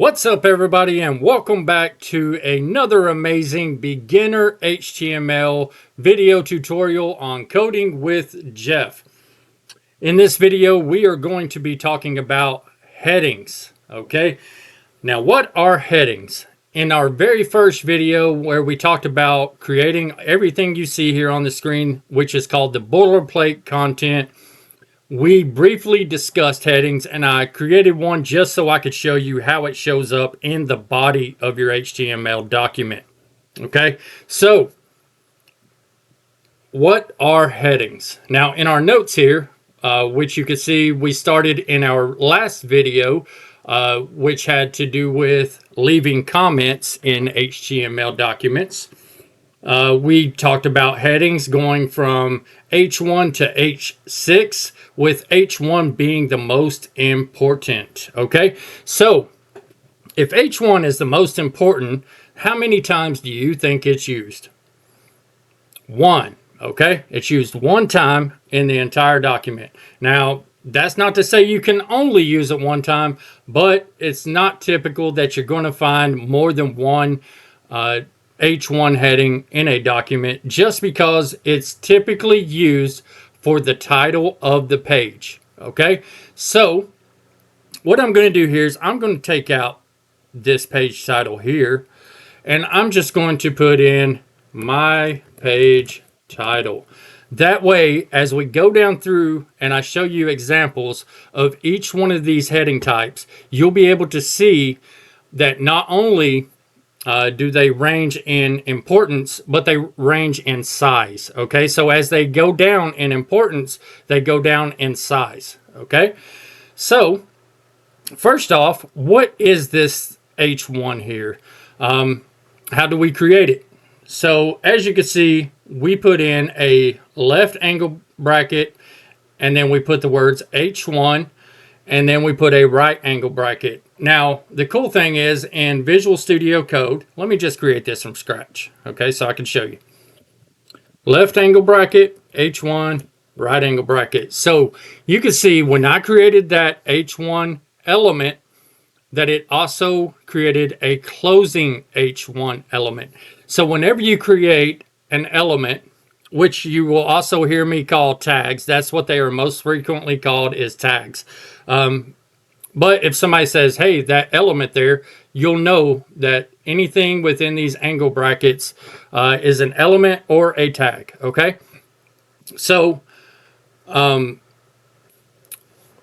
What's up, everybody, and welcome back to another amazing beginner HTML video tutorial on coding with Jeff. In this video, we are going to be talking about headings. Okay, now what are headings? In our very first video where we talked about creating everything you see here on the screen, which is called the boilerplate content, we briefly discussed headings, and I created one just so I could show you how it shows up in the body of your HTML document. Okay, so what are headings? Now, in our notes here, which you can see we started in our last video, which had to do with leaving comments in HTML documents. We talked about headings going from H1 to H6, with H1 being the most important. Okay, so if H1 is the most important, how many times do you think it's used? One. Okay, it's used one time in the entire document. Now, that's not to say you can only use it one time, but it's not typical that you're going to find more than one H1 heading in a document, just because it's typically used for the title of the page. Okay, so what I'm going to do here is I'm going to take out this page title here, and I'm just going to put in my page title. That way, as we go down through and I show you examples of each one of these heading types, you'll be able to see that not only do they range in importance, but they range in size. Okay, so as they go down in importance, they go down in size. Okay, so first off, what is this H1 here? How do we create it? So as you can see, we put in a left angle bracket, and then we put the words H1, and then we put a right angle bracket. Now, the cool thing is in Visual Studio Code, let me just create this from scratch, okay, so I can show you. Left angle bracket, H1, right angle bracket. So you can see when I created that H1 element, that it also created a closing H1 element. So whenever you create an element, which you will also hear me call tags, that's what they are most frequently called, is tags. But if somebody says, hey, that element there, you'll know that anything within these angle brackets is an element or a tag. Okay, so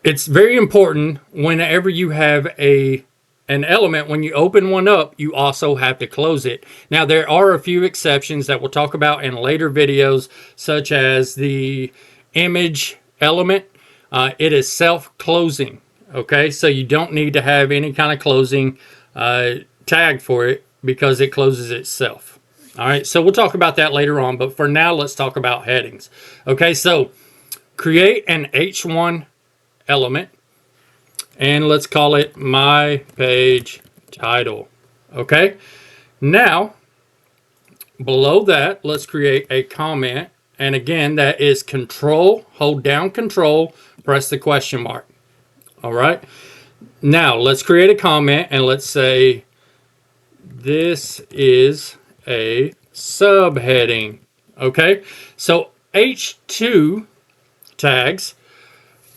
it's very important whenever you have an element, when you open one up, you also have to close it. Now, there are a few exceptions that we'll talk about in later videos, such as the image element. It is self-closing. Okay, so you don't need to have any kind of closing tag for it because it closes itself. All right, so we'll talk about that later on, but for now, let's talk about headings. Okay, so create an H1 element, and let's call it my page title. Okay, now below that, let's create a comment, and again, that is Control, hold down Control, press the question mark. All right, now let's create a comment, and let's say this is a subheading. Okay, so H2 tags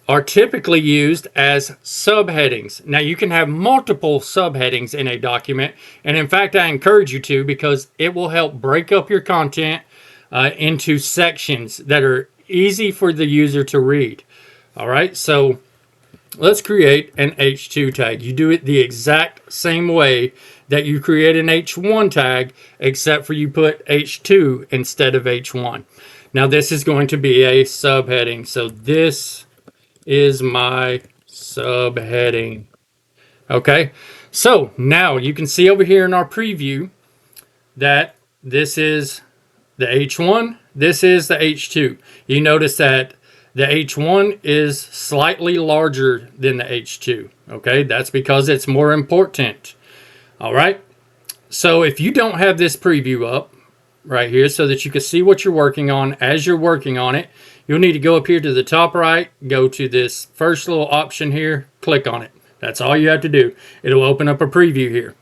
are typically used as subheadings. Now, you can have multiple subheadings in a document, and in fact, I encourage you to, because it will help break up your content into sections that are easy for the user to read. All right, so let's create an H2 tag. You do it the exact same way that you create an H1 tag, except for you put H2 instead of H1. Now, this is going to be a subheading, so this is my subheading. Okay, so now you can see over here in our preview that this is the H1, this is the H2. You notice that the H1 is slightly larger than the H2. Okay, that's because it's more important. All right, so if you don't have this preview up right here so that you can see what you're working on as you're working on it, you'll need to go up here to the top right, go to this first little option here, click on it. That's all you have to do. It'll open up a preview here.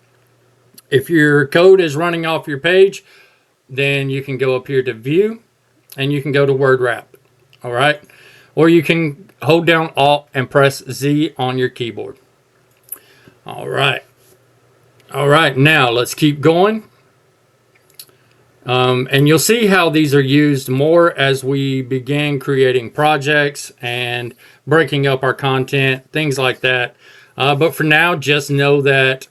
If your code is running off your page, then you can go up here to View, and you can go to Word Wrap. All right? Or you can hold down Alt and press Z on your keyboard. All right. All right, now let's keep going. And you'll see how these are used more as we begin creating projects and breaking up our content, things like that. But for now, just know that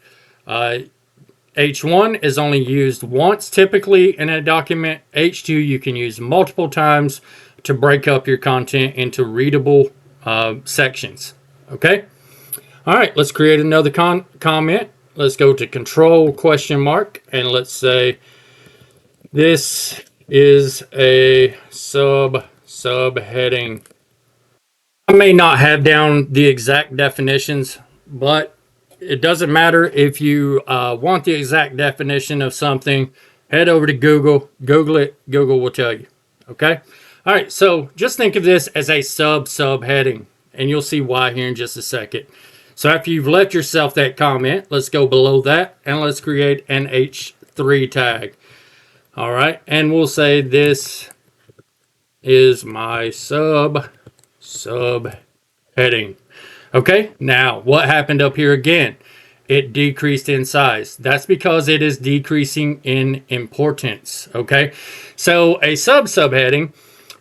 H1 is only used once typically in a document. H2 you can use multiple times to break up your content into readable sections. Okay? All right, let's create another comment. Let's go to Control ? And let's say this is a subheading. I may not have down the exact definitions, but it doesn't matter. If you want the exact definition of something, head over to Google, Google it, Google will tell you. Okay? All right, so just think of this as a subheading, and you'll see why here in just a second. So after you've left yourself that comment, let's go below that, and let's create an H3 tag. All right, and we'll say this is my subheading. Okay, now what happened up here again? It decreased in size. That's because it is decreasing in importance. Okay, so a subheading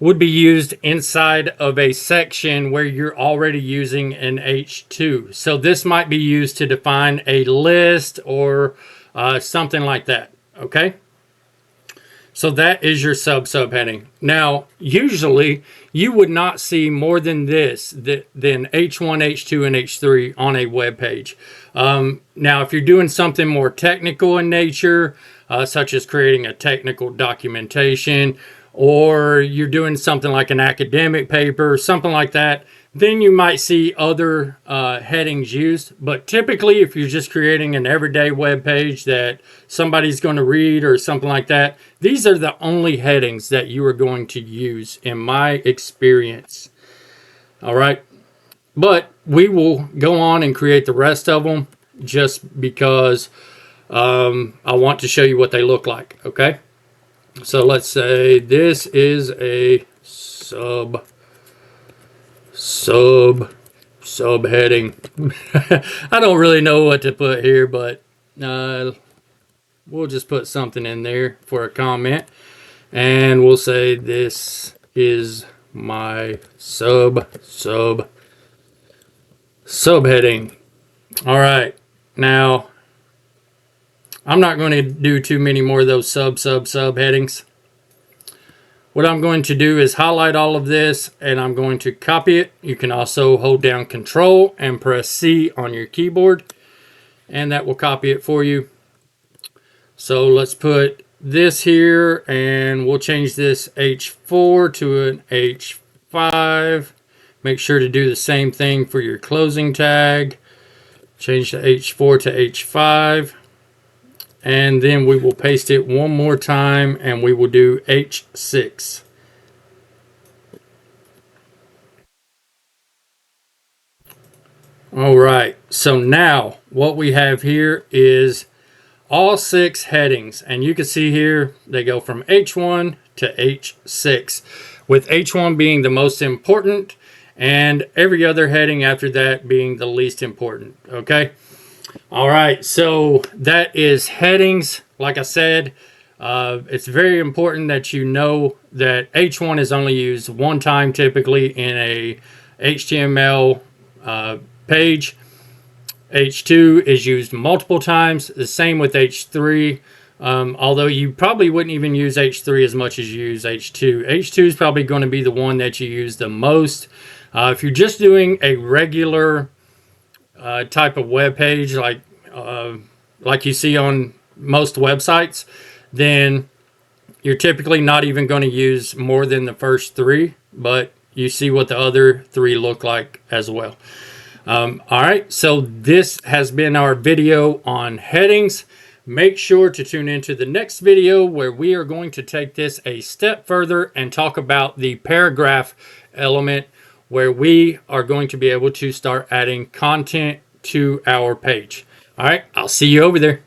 would be used inside of a section where you're already using an H2. So this might be used to define a list or something like that. Okay. So that is your subheading. Now, usually you would not see more than this, than H1, H2, and H3 on a web page. Now, if you're doing something more technical in nature, such as creating a technical documentation, or you're doing something like an academic paper, something like that, then you might see other headings used. But typically, if you're just creating an everyday web page that somebody's going to read or something like that, these are the only headings that you are going to use in my experience. All right. But we will go on and create the rest of them just because I want to show you what they look like. Okay. So let's say this is a subheading. I don't really know what to put here, but we'll just put something in there for a comment, and we'll say this is my subheading. All right, now I'm not going to do too many more of those subheadings. What I'm going to do is highlight all of this, and I'm going to copy it. You can also hold down Control and press C on your keyboard, and that will copy it for you. So let's put this here, and we'll change this H4 to an H5. Make sure to do the same thing for your closing tag. Change the H4 to H5. And then we will paste it one more time, and we will do H6. All right, so now what we have here is all 6 headings, and you can see here they go from H1 to H6, with H1 being the most important and every other heading after that being the least important. Okay. All right, so that is headings. Like I said, it's very important that you know that H1 is only used one time typically in a HTML page. H2 is used multiple times. The same with H3, although you probably wouldn't even use H3 as much as you use H2. H2 is probably going to be the one that you use the most. If you're just doing a regular type of web page like you see on most websites, then you're typically not even going to use more than the first 3, but you see what the other 3 look like as well. All right, so this has been our video on headings. Make sure to tune into the next video where we are going to take this a step further and talk about the paragraph element, where we are going to be able to start adding content to our page. All right, I'll see you over there.